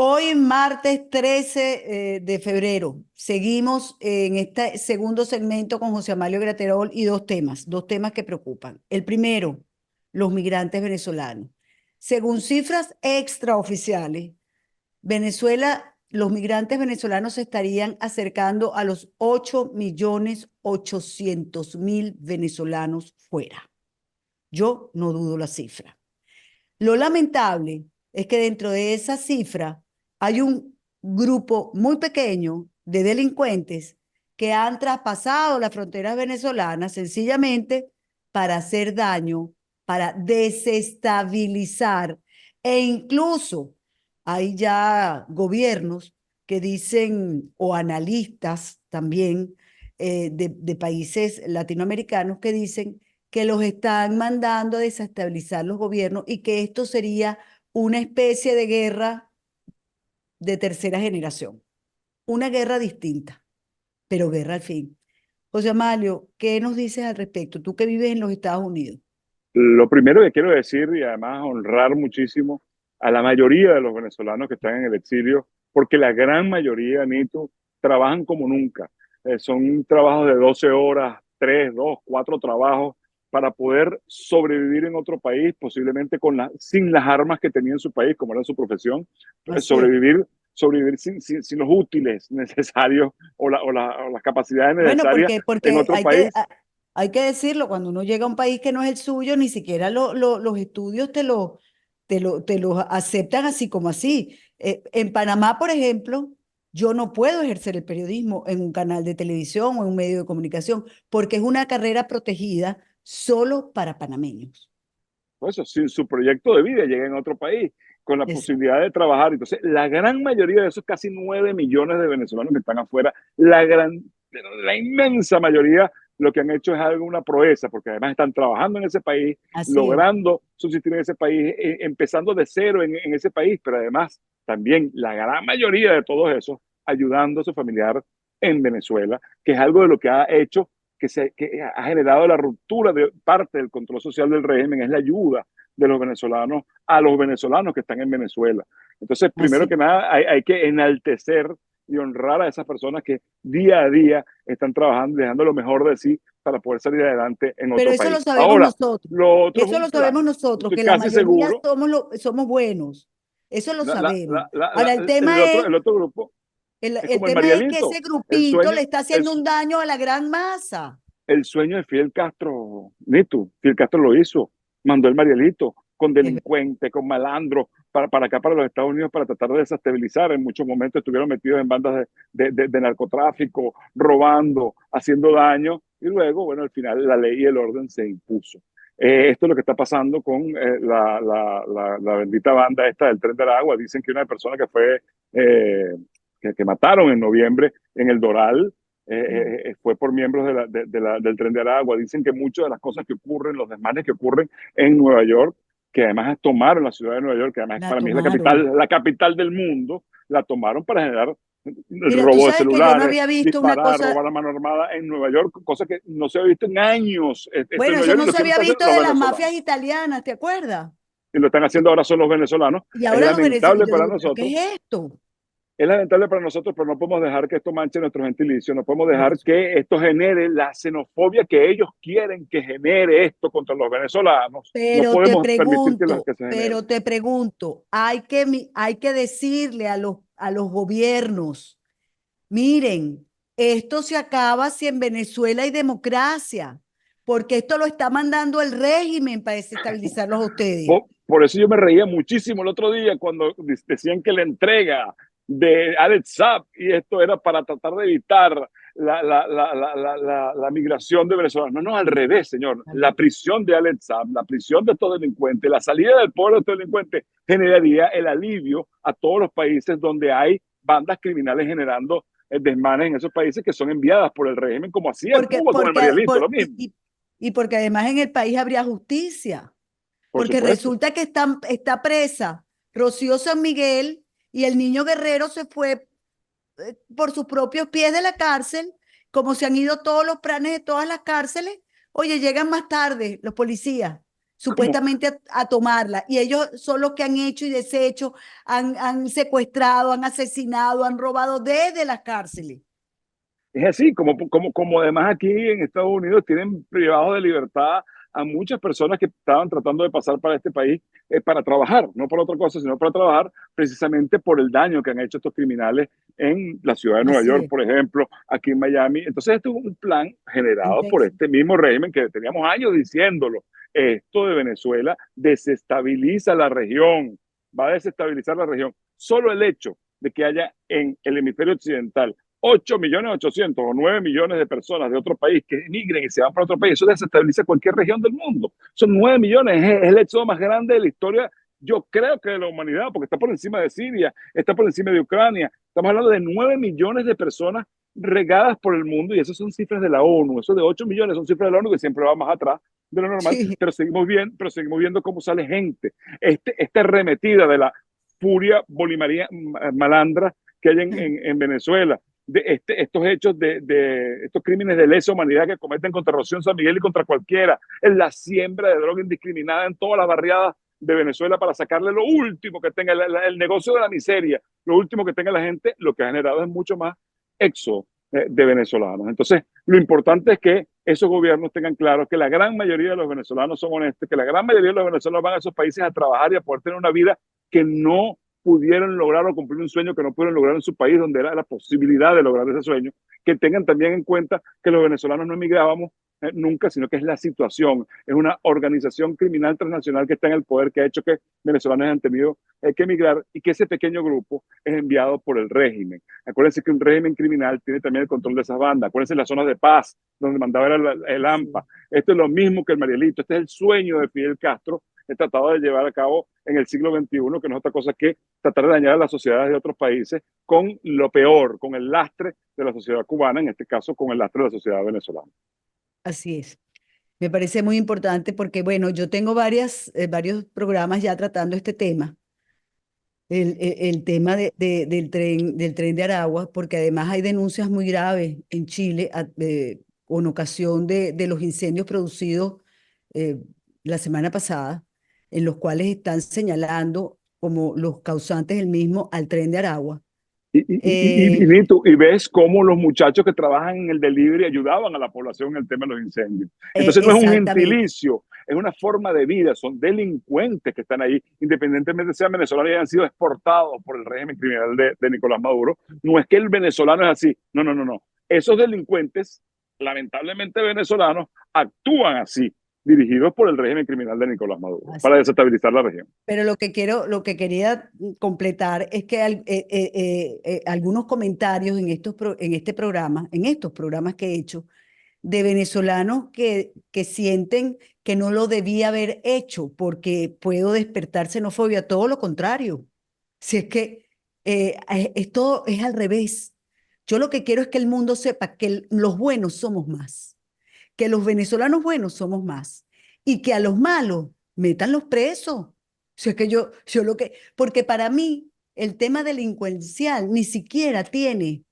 Hoy, martes 13 de febrero, seguimos en este segundo segmento con José Amalio Graterol y dos temas que preocupan. El primero, los migrantes venezolanos. Según cifras extraoficiales, Venezuela, los migrantes venezolanos se estarían acercando a los 8.800.000 venezolanos fuera. Yo no dudo la cifra. Lo lamentable es que dentro de esa cifra hay un grupo muy pequeño de delincuentes que han traspasado las fronteras venezolanas sencillamente para hacer daño, para desestabilizar e incluso hay ya gobiernos que dicen, o analistas también de países latinoamericanos que dicen que los están mandando a desestabilizar los gobiernos y que esto sería una especie de guerra de tercera generación, una guerra distinta, pero guerra al fin. José Amalio, ¿qué nos dices al respecto? Tú que vives en los Estados Unidos. Lo primero que quiero decir y además honrar muchísimo a la mayoría de los venezolanos que están en el exilio, porque la gran mayoría, Nito, trabajan como nunca. Son trabajos de 12 horas, 3, 2, 4 trabajos para poder sobrevivir en otro país, posiblemente sin las armas que tenía en su país, como era su profesión, Así es. sobrevivir sin los útiles necesarios o las capacidades Bueno, necesarias en porque otro país. hay que decirlo, cuando uno llega a un país que no es el suyo, ni siquiera los estudios te lo aceptan así como así. En Panamá, por ejemplo, yo no puedo ejercer el periodismo en un canal de televisión o en un medio de comunicación, porque es una carrera protegida solo para panameños. Por eso, sin su proyecto de vida, lleguen a otro país con la Exacto. posibilidad de trabajar. Entonces, la gran mayoría de esos casi 9 millones de venezolanos que están afuera, la inmensa mayoría, lo que han hecho es alguna proeza, porque además están trabajando en ese país, Así es. logrando subsistir en ese país, empezando de cero en ese país, pero además también la gran mayoría de todos esos ayudando a su familiar en Venezuela, que es algo de lo que ha hecho que ha generado la ruptura de parte del control social del régimen, es la ayuda de los venezolanos a los venezolanos que están en Venezuela. Entonces, primero Así. que nada, hay que enaltecer y honrar a esas personas que día a día están trabajando y dejando lo mejor de sí para poder salir adelante en Pero otro eso lo país. sabemos Ahora, nosotros. lo otro es Eso un lo sabemos plan. nosotros, Estoy que la casi mayoría seguro. somos buenos. Eso lo sabemos. Ahora, el El tema es, otro grupo es el como el tema es que ese Marielito. El grupito le sueño, está el, haciendo un daño a la gran masa. el sueño de Fidel Castro, Nito. Fidel Castro lo hizo, mandó el Marielito con Es verdad. delincuentes, con malandros, para acá, para los Estados Unidos, para tratar de desestabilizar. En muchos momentos estuvieron metidos en bandas de narcotráfico, robando, haciendo daño, y luego, bueno, al final la ley y el orden se impuso. Esto es lo que está pasando con la bendita banda esta del Tren de Aragua. Dicen que una persona que fue, que mataron en noviembre en el Doral, Mm. fue por miembros del Tren de Aragua. Dicen que muchas de las cosas que ocurren, los desmanes que ocurren en Nueva York, que además tomaron la ciudad de Nueva York, que además La para mí es tomaron. la capital del mundo, la tomaron para generar el Mira, tú robo de sabes que yo no celulares, había visto una disparar, cosa, robar a mano armada en Nueva York, cosa que no se ha visto en años. Esto en bueno, Nueva eso York y no lo se siguen había visto haciendo los de las mafias venezolanos. italianas, ¿te acuerdas? Y lo están haciendo ahora son los venezolanos. Y Es ahora los venezolanos, lamentable yo para digo, ¿pero nosotros. qué es esto? Es lamentable para nosotros, pero no podemos dejar que esto manche nuestro gentilicio, no podemos Por dejar eso. que esto genere la xenofobia que ellos quieren que genere esto contra los venezolanos. No podemos permitir que se genere. Pero te pregunto, hay que decirle a los gobiernos, miren, esto se acaba si en Venezuela hay democracia, porque esto lo está mandando el régimen para desestabilizarlos a ustedes. Por eso yo me reía muchísimo el otro día cuando decían que la entrega de Alex Saab y esto era para tratar de evitar la migración de venezolanos. No, no, al revés, señor. La prisión de Alex Saab, la prisión de estos delincuentes, la salida del pueblo de estos delincuentes generaría el alivio a todos los países donde hay bandas criminales generando desmanes en esos países que son enviadas por el régimen, como hacía en Porque, Cuba con el Marielito, lo mismo. y porque además en el país habría justicia. Por Porque supuesto. resulta que está presa Rocío San Miguel y el niño Guerrero se fue por sus propios pies de la cárcel, como se han ido todos los planes de todas las cárceles. Oye, llegan más tarde los policías. como, supuestamente a tomarla. Y ellos son los que han hecho y deshecho, han secuestrado, han asesinado, han robado desde las cárceles. es así, como además aquí en Estados Unidos tienen privados de libertad a muchas personas que estaban tratando de pasar para este país para trabajar, no por otra cosa, sino para trabajar precisamente por el daño que han hecho estos criminales en la ciudad de Nueva Así York, es, por ejemplo, aquí en Miami. Entonces, esto es un plan en generado por Texas. este mismo régimen que teníamos años diciéndolo. Esto de Venezuela desestabiliza la región, va a desestabilizar la región. Solo el hecho de que haya en el hemisferio occidental 8.800.000 o 9 millones de personas de otro país que emigren y se van para otro país, eso desestabiliza cualquier región del mundo. Son 9 millones, es el éxodo más grande de la historia, yo creo que de la humanidad, porque está por encima de Siria, está por encima de Ucrania. Estamos hablando de 9 millones de personas regadas por el mundo y esas son cifras de la ONU. Eso de 8 millones son cifras de la ONU que siempre va más atrás de lo normal, Sí, pero seguimos viendo cómo sale gente. Esta arremetida de la furia bolivariana malandra que hay en Venezuela, estos hechos de estos crímenes de lesa humanidad que cometen contra Rocío San Miguel y contra cualquiera, en la siembra de droga indiscriminada en todas las barriadas de Venezuela para sacarle lo último que tenga el negocio de la miseria, lo último que tenga la gente, lo que ha generado es mucho más éxodo de venezolanos. Entonces, lo importante es que esos gobiernos tengan claro que la gran mayoría de los venezolanos son honestos, que la gran mayoría de los venezolanos van a esos países a trabajar y a poder tener una vida que no pudieron lograr o cumplir un sueño que no pudieron lograr en su país, donde era la posibilidad de lograr ese sueño, que tengan también en cuenta que los venezolanos no emigrábamos nunca, sino que es la situación, es una organización criminal transnacional que está en el poder, que ha hecho que venezolanos hayan tenido que emigrar y que ese pequeño grupo es enviado por el régimen. Acuérdense que un régimen criminal tiene también el control de esas bandas, acuérdense las zonas de paz, donde mandaba el sí. AMPA. Esto es lo mismo que el Marielito, este es el sueño de Fidel Castro, he tratado de llevar a cabo en el siglo XXI, que no es otra cosa que tratar de dañar a las sociedades de otros países con lo peor, con el lastre de la sociedad cubana, en este caso con el lastre de la sociedad venezolana. Así es. Me parece muy importante porque, bueno, yo tengo varios programas ya tratando este tema, el tema del tren de Aragua, porque además hay denuncias muy graves en Chile con ocasión de los incendios producidos eh, la semana pasada, en los cuales están señalando como los causantes del mismo al tren de Aragua. Y, Eh, Nito, y ves cómo los muchachos que trabajan en el delivery ayudaban a la población en el tema de los incendios. Entonces no es un exactamente. gentilicio, es una forma de vida, son delincuentes que están ahí, independientemente de sean venezolanos y hayan sido exportados por el régimen criminal de Nicolás Maduro. No es que el venezolano es así, no, no, no, no. Esos delincuentes, lamentablemente venezolanos, actúan así, dirigidos por el régimen criminal de Nicolás Maduro, para Así es. desestabilizar la región. Pero lo que quería completar es que algunos comentarios en este programa, en estos programas que he hecho, de venezolanos que sienten que no lo debía haber hecho porque puedo despertar xenofobia, todo lo contrario. Si es que esto es al revés. Yo lo que quiero es que el mundo sepa que los buenos somos más, que los venezolanos buenos somos más y que a los malos metan los presos. Si es que yo lo que, porque para mí el tema delincuencial ni siquiera tiene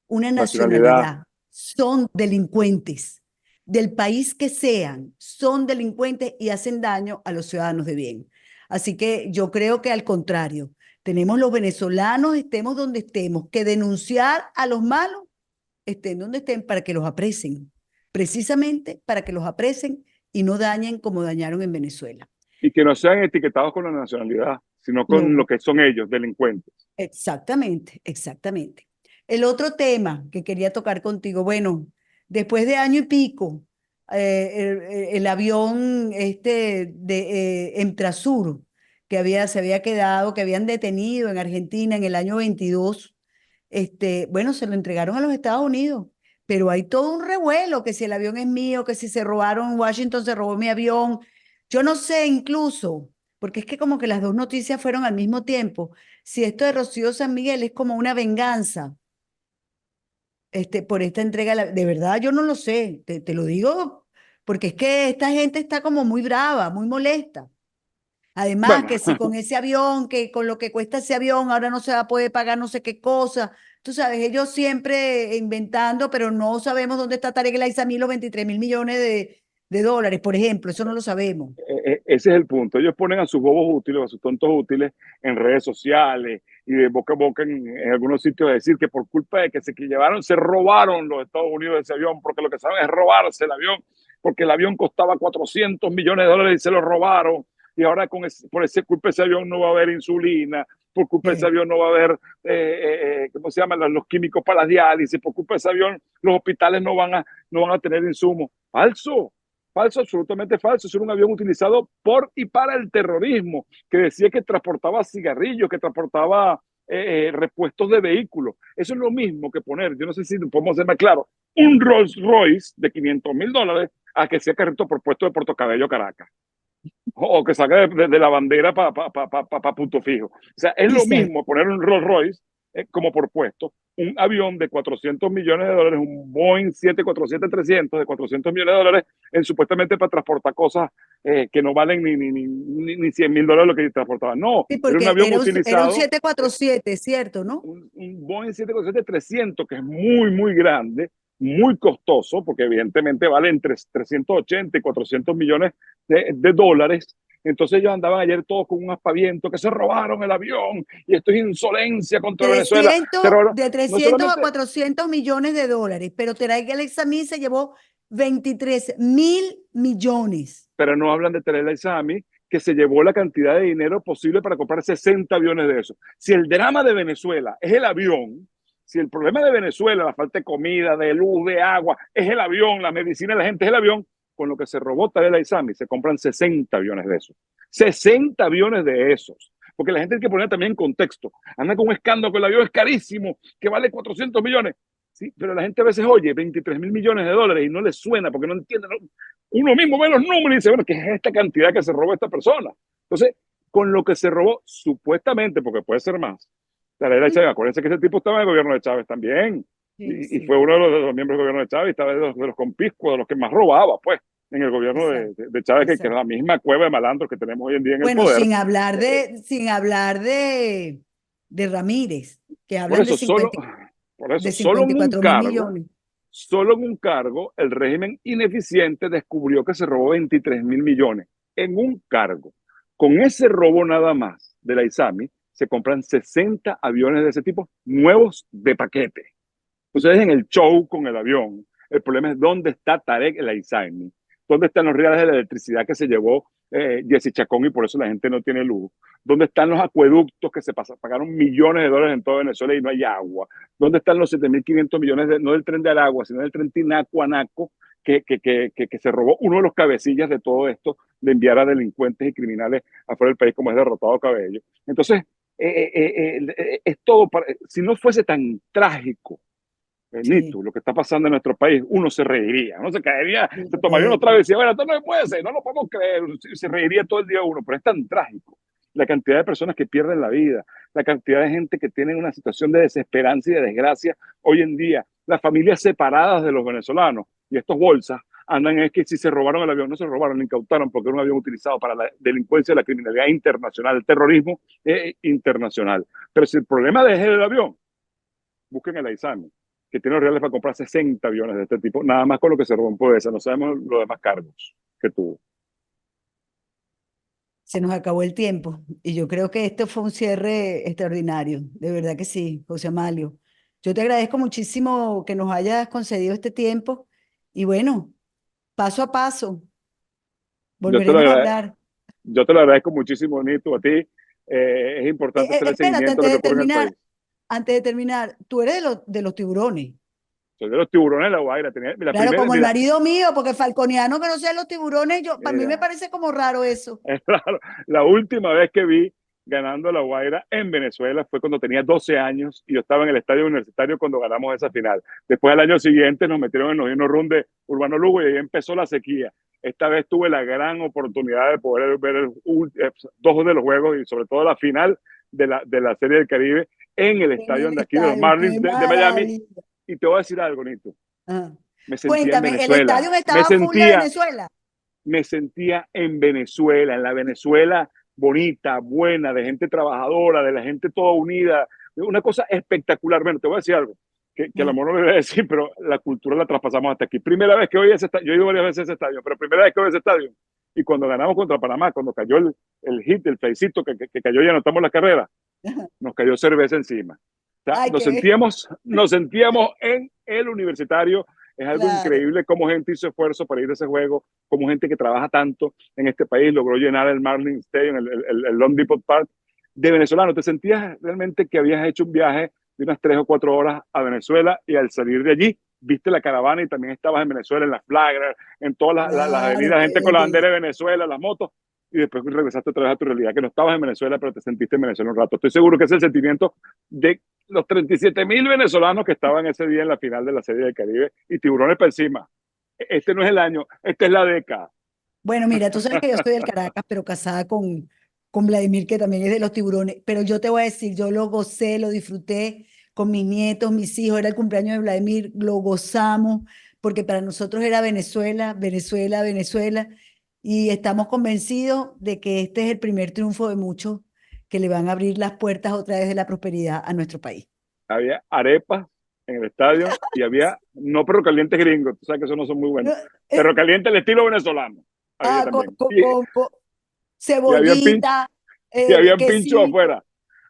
una Nacionalidad. nacionalidad, son delincuentes, del país que sean, son delincuentes y hacen daño a los ciudadanos de bien. Así que yo creo que al contrario, tenemos los venezolanos, estemos donde estemos, que denunciar a los malos, estén donde estén, para que los aprecien, precisamente para que los aprecien y no dañen como dañaron en Venezuela. Y que no sean etiquetados con la nacionalidad, sino con lo No, que son ellos, delincuentes. exactamente, exactamente. El otro tema que quería tocar contigo, bueno, después de año y pico, el avión este de Emtrasur, se había quedado, que habían detenido en Argentina en el año 22, bueno, se lo entregaron a los Estados Unidos, pero hay todo un revuelo, que si el avión es mío, que si se robaron, Washington se robó mi avión, yo no sé incluso, porque es que como que las dos noticias fueron al mismo tiempo, si esto de Rocío San Miguel es como una venganza, por esta entrega, de verdad yo no lo sé, te lo digo, porque es que esta gente está como muy brava, muy molesta. Además, Bueno, que si con ese avión, que con lo que cuesta ese avión, ahora no se va a poder pagar no sé qué cosa. Tú sabes, ellos siempre inventando, pero no sabemos dónde está Tarek El Aissami los 23.000 millones de dólares, por ejemplo, eso no lo sabemos. ese es el punto. Ellos ponen a sus bobos útiles, a sus tontos útiles en redes sociales y de boca a boca en algunos sitios a decir que por culpa de que se que llevaron, se robaron los Estados Unidos ese avión, porque lo que saben es robarse el avión, porque el avión costaba 400 millones de dólares y se lo robaron. Y ahora por ese culpa de ese avión no va a haber insulina, por culpa de ese avión no va a haber, ¿cómo se llaman? Los químicos para la diálisis, por culpa de ese avión los hospitales no van a tener insumos. Falso. Falso, absolutamente falso. Es un avión utilizado por y para el terrorismo, que decía que transportaba cigarrillos, que transportaba repuestos de vehículos. Eso es lo mismo que poner, yo no sé si podemos ser más claro, un Rolls Royce de $500,000 a que sea carrito por puesto de Puerto Cabello, Caracas. O que salga de la bandera para Punto Fijo. O sea, es lo Exacto. mismo poner un Rolls Royce como por puesto, un avión de $400 millones, un Boeing 747-300 de $400 millones, supuestamente para transportar cosas que no valen ni $100,000 lo que transportaban. No, Sí, era un porque avión era un utilizado, 747, ¿cierto, no? un Boeing 747-300 que es muy, muy grande, muy costoso, porque evidentemente vale entre 380 y 400 millones de dólares. Entonces ellos andaban ayer todos con un aspaviento, que se robaron el avión, y esto es insolencia contra Venezuela. 300, Se robaron, de no 300 a solamente, 400 millones de dólares, pero Tarek El Examí se llevó 23.000 millones. pero no hablan de Teresa Isami, que se llevó la cantidad de dinero posible para comprar 60 aviones de esos. Si el drama de Venezuela es el avión, si el problema de Venezuela, la falta de comida, de luz, de agua, es el avión, la medicina de la gente es el avión, con lo que se robó Tarek Isami, se compran 60 aviones de esos. 60 aviones de esos. Porque la gente hay que poner también en contexto. Anda con un escándalo que el avión es carísimo, que vale 400 millones. Sí, pero la gente a veces oye 23.000 millones de dólares y no le suena porque no entiende. Uno mismo ve los números y dice, bueno, ¿qué es esta cantidad que se robó esta persona? Entonces, con lo que se robó, supuestamente, porque puede ser más, acuérdense que ese tipo estaba en el gobierno de Chávez también, Sí, y fue sí, uno de los miembros del gobierno de Chávez, estaba de los conpiscuos, de los que más robaba, pues, en el gobierno exacto, de Chávez, que es exacto. la misma cueva de malandros que tenemos hoy en día en el Bueno, poder. sin hablar de Ramírez, que Por hablan eso, solo, por eso, de solo en cincuenta y un cuatro mil cargo, millones. solo en un cargo, el régimen ineficiente descubrió que se robó 23.000 millones. En un cargo. Con ese robo nada más de la ISAMI, se compran 60 aviones de ese tipo nuevos de paquete. Ustedes en el show con el avión. El problema es dónde está Tarek el Aizami, dónde están los reales de la electricidad que se llevó Jesse Chacón y por eso la gente no tiene luz, dónde están los acueductos que pagaron millones de dólares en toda Venezuela y no hay agua, dónde están los 7.500 millones, no del tren de Aragua, sino del tren Tinaco Anaco, que se robó uno de los cabecillas de todo esto, de enviar a delincuentes y criminales afuera del país como es Derrotado Cabello. Entonces, es todo, si no fuese tan trágico, Sí, Benito, lo que está pasando en nuestro país, uno se reiría, uno se caería, se tomaría una eh, otra vez y decía, bueno, esto no puede ser, no lo podemos creer, se reiría todo el día uno, pero es tan trágico la cantidad de personas que pierden la vida, la cantidad de gente que tiene una situación de desesperanza y de desgracia hoy en día, las familias separadas de los venezolanos y estos bolsas andan es que si se robaron el avión, no se robaron, lo incautaron porque era un avión utilizado para la delincuencia y la criminalidad internacional, el terrorismo internacional. Pero si el problema es el avión, busquen el Aizami, que tiene los reales para comprar 60 aviones de este tipo, nada más con lo que se rompió esa, no sabemos los demás cargos que tuvo. se nos acabó el tiempo y yo creo que esto fue un cierre extraordinario, de verdad que sí, José Amalio. Yo te agradezco muchísimo que nos hayas concedido este tiempo y bueno, paso a paso, Yo te lo, volveremos a hablar. yo te lo agradezco muchísimo, Nito, a ti. Es importante hacer el Espérate, seguimiento de lo que ocurre en el país. antes de terminar, tú eres de los tiburones. Soy de los tiburones de la Guaira. La Claro, primera, como el mira, marido mío, porque falconiano que no sean los tiburones, yo, para mí me mira, parece como raro eso. es raro. La última vez que vi ganando la Guaira en Venezuela fue cuando tenía 12 años y yo estaba en el estadio universitario cuando ganamos esa final. Después al año siguiente nos metieron en los Dino Run de Urbano Lugo y ahí empezó la sequía. Esta vez tuve la gran oportunidad de poder ver dos de los juegos y sobre todo la final de la Serie del Caribe en el En estadio el de aquí de los estadio, Marlins qué de Miami. maravilla. Y te voy a decir algo, Nito. Ajá. Me sentía en Cuéntame, ¿el Venezuela. estadio estaba full de Venezuela? Me sentía en Venezuela, en la Venezuela bonita, buena, de gente trabajadora, de la gente toda unida. Una cosa espectacular. Bueno, te voy a decir algo. que a lo mejor no lo voy a decir, pero la cultura la traspasamos hasta aquí. Primera vez que voy a ese estadio, yo he ido varias veces a ese estadio, pero primera vez que voy a ese estadio, y cuando ganamos contra Panamá, cuando cayó el hit, el feicito que cayó y anotamos la carrera, nos cayó cerveza encima. O sea, Ay, nos sentíamos en el universitario. Es algo claro. increíble cómo gente hizo esfuerzo para ir a ese juego, cómo gente que trabaja tanto en este país logró llenar el Marlin Stadium, el Long Depot Park de venezolanos. ¿Te sentías realmente que habías hecho un viaje de unas 3 o 4 horas a Venezuela y al salir de allí viste la caravana y también estabas en Venezuela, en la Flagler, en todas las Claro, avenidas, gente qué con la bandera bello. de Venezuela, las motos, y después regresaste otra vez a tu realidad, que no estabas en Venezuela, pero te sentiste en Venezuela un rato. Estoy seguro que es el sentimiento de los 37.000 venezolanos que estaban ese día en la final de la Serie del Caribe y tiburones para encima. Este no es el año, esta es la década. Bueno, mira, tú sabes que yo soy del Caracas, pero casada con Vladimir, que también es de los tiburones. Pero yo te voy a decir, yo lo gocé, lo disfruté con mis nietos, mis hijos. Era el cumpleaños de Vladimir, lo gozamos, porque para nosotros era Venezuela, Venezuela, Venezuela. Y estamos convencidos de que este es el primer triunfo de muchos que le van a abrir las puertas otra vez de la prosperidad a nuestro país. Había arepas en el estadio y había, no perro calientes gringos, tú sabes que esos no son muy buenos, No, perro caliente al estilo venezolano, había ah, también. Y habían, pin, cebollita, y habían pinchos quesito. afuera,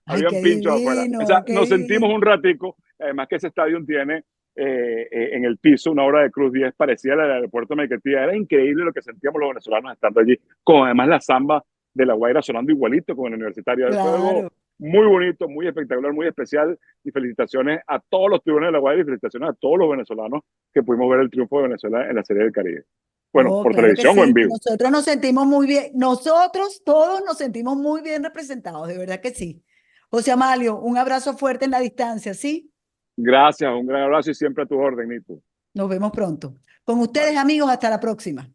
Ay, habían qué pinchos afuera. O divino, sea, qué nos sentimos divino. un ratico, además que ese estadio tiene en el piso una obra de Cruz 10 parecida a la del aeropuerto de Maiquetía. Era increíble lo que sentíamos los venezolanos estando allí, con además la samba de La Guaira sonando igualito con el universitario. Fue algo Claro. muy bonito, muy espectacular, muy especial. Y felicitaciones a todos los tribunes de La Guaira y felicitaciones a todos los venezolanos que pudimos ver el triunfo de Venezuela en la Serie del Caribe. Bueno, Oh, por claro que televisión o en sí. vivo. Nosotros nos sentimos muy bien. Nosotros todos nos sentimos muy bien representados, de verdad que sí. José Amalio, un abrazo fuerte en la distancia, ¿sí? Gracias, un gran abrazo y siempre a tu orden, Nito. Nos vemos pronto. Con ustedes, Bye. amigos, hasta la próxima.